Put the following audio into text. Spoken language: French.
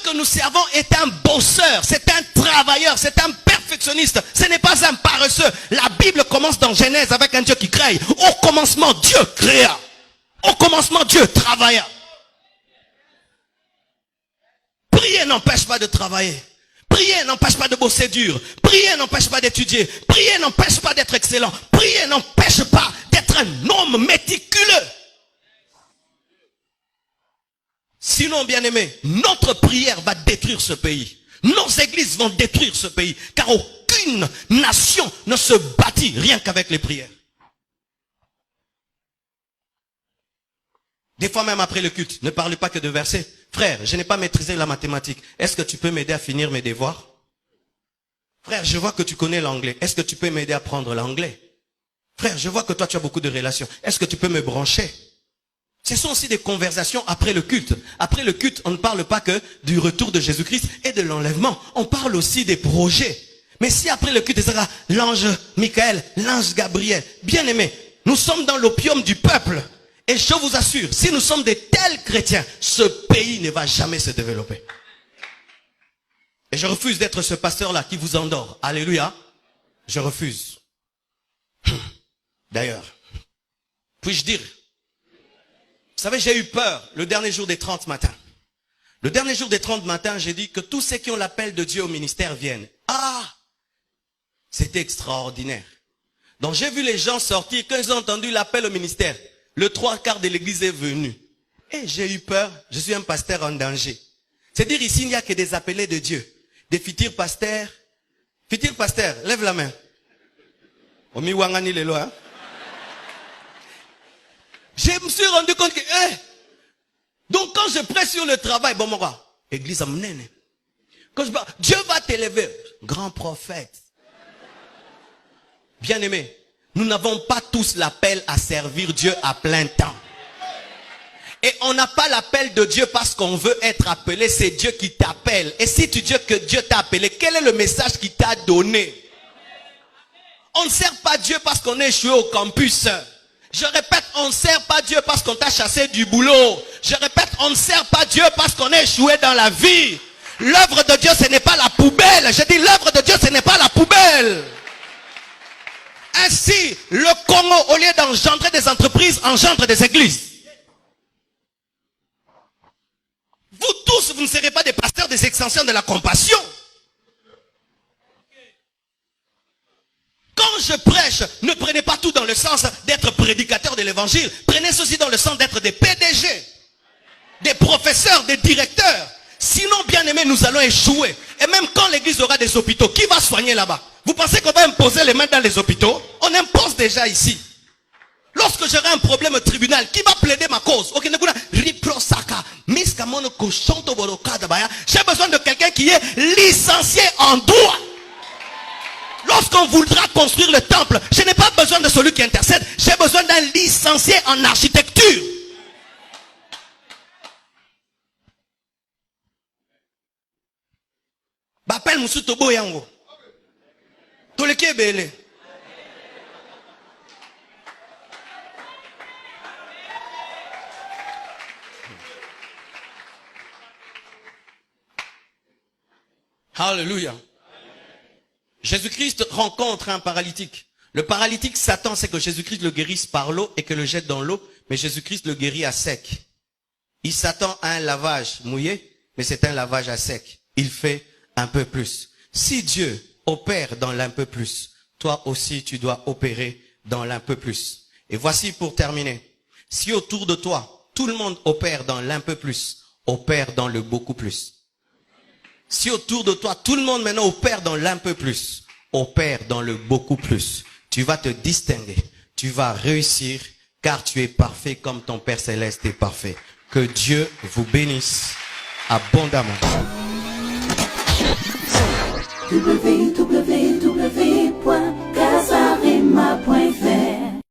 que nous servons est un bosseur, c'est un travailleur, c'est un perfectionniste. Ce n'est pas un paresseux. La Bible commence dans Genèse avec un Dieu qui crée. Au commencement, Dieu créa. Au commencement, Dieu travailla. Prier n'empêche pas de travailler. Prier n'empêche pas de bosser dur. Prier n'empêche pas d'étudier. Prier n'empêche pas d'être excellent. Prier n'empêche pas d'être un homme méticuleux. Sinon, bien-aimé, notre prière va détruire ce pays. Nos églises vont détruire ce pays. Car aucune nation ne se bâtit rien qu'avec les prières. Des fois même après le culte, ne parlez pas que de versets. Frère, je n'ai pas maîtrisé la mathématique. Est-ce que tu peux m'aider à finir mes devoirs? Frère, je vois que tu connais l'anglais. Est-ce que tu peux m'aider à apprendre l'anglais? Frère, je vois que toi tu as beaucoup de relations. Est-ce que tu peux me brancher? Ce sont aussi des conversations après le culte. Après le culte, on ne parle pas que du retour de Jésus-Christ et de l'enlèvement. On parle aussi des projets. Mais si après le culte, il sera l'ange Michael, l'ange Gabriel, bien aimé, nous sommes dans l'opium du peuple. Et je vous assure, si nous sommes de tels chrétiens, ce pays ne va jamais se développer. Et je refuse d'être ce pasteur-là qui vous endort. Alléluia. Je refuse. D'ailleurs, puis-je dire, vous savez, j'ai eu peur le dernier jour des 30 matins. Le dernier jour des 30 matins, j'ai dit que tous ceux qui ont l'appel de Dieu au ministère viennent. Ah! C'était extraordinaire. Donc j'ai vu les gens sortir, quand ils ont entendu l'appel au ministère, le 3/4 de l'église est venu. Et j'ai eu peur, je suis un pasteur en danger. C'est-à-dire ici, il n'y a que des appelés de Dieu. Des futurs pasteurs. Futurs pasteurs, lève la main. Omi wangani lelo, hein? Je me suis rendu compte que, donc quand je prêche sur le travail, bon, mon gars, église amène. Quand je parle, Dieu va t'élever. Grand prophète. Bien aimé, nous n'avons pas tous l'appel à servir Dieu à plein temps. Et on n'a pas l'appel de Dieu parce qu'on veut être appelé, c'est Dieu qui t'appelle. Et si tu dis que Dieu t'a appelé, quel est le message qu'il t'a donné? On ne sert pas Dieu parce qu'on est échoué au campus. Je répète, on ne sert pas Dieu parce qu'on t'a chassé du boulot. Je répète, on ne sert pas Dieu parce qu'on est échoué dans la vie. L'œuvre de Dieu, ce n'est pas la poubelle. Je dis, l'œuvre de Dieu, ce n'est pas la poubelle. Ainsi, le Congo, au lieu d'engendrer des entreprises, engendre des églises. Vous tous, vous ne serez pas des pasteurs des extensions de la compassion. Quand je prêche, ne prenez pas tout dans le sens d'être prédicateur de l'évangile. Prenez ceci dans le sens d'être des PDG, des professeurs, des directeurs. Sinon, bien aimé, nous allons échouer. Et même quand l'église aura des hôpitaux, qui va soigner là-bas? Vous pensez qu'on va imposer les mains dans les hôpitaux? On impose déjà ici. Lorsque j'aurai un problème au tribunal, qui va plaider ma cause? J'ai besoin de quelqu'un qui est licencié en droit. Lorsqu'on voudra construire le temple, je n'ai pas besoin de celui qui intercède. J'ai besoin d'un licencié en architecture. Bapel Musutobo Yango. Toleke Bele. Alléluia. Jésus-Christ rencontre un paralytique. Le paralytique s'attend, c'est que Jésus-Christ le guérisse par l'eau et que le jette dans l'eau, mais Jésus-Christ le guérit à sec. Il s'attend à un lavage mouillé, mais c'est un lavage à sec. Il fait un peu plus. Si Dieu opère dans l'un peu plus, toi aussi tu dois opérer dans l'un peu plus. Et voici pour terminer. Si autour de toi, tout le monde opère dans l'un peu plus, opère dans le beaucoup plus. Si autour de toi, tout le monde maintenant opère dans l'un peu plus, opère dans le beaucoup plus, tu vas te distinguer, tu vas réussir, car tu es parfait comme ton Père Céleste est parfait. Que Dieu vous bénisse abondamment.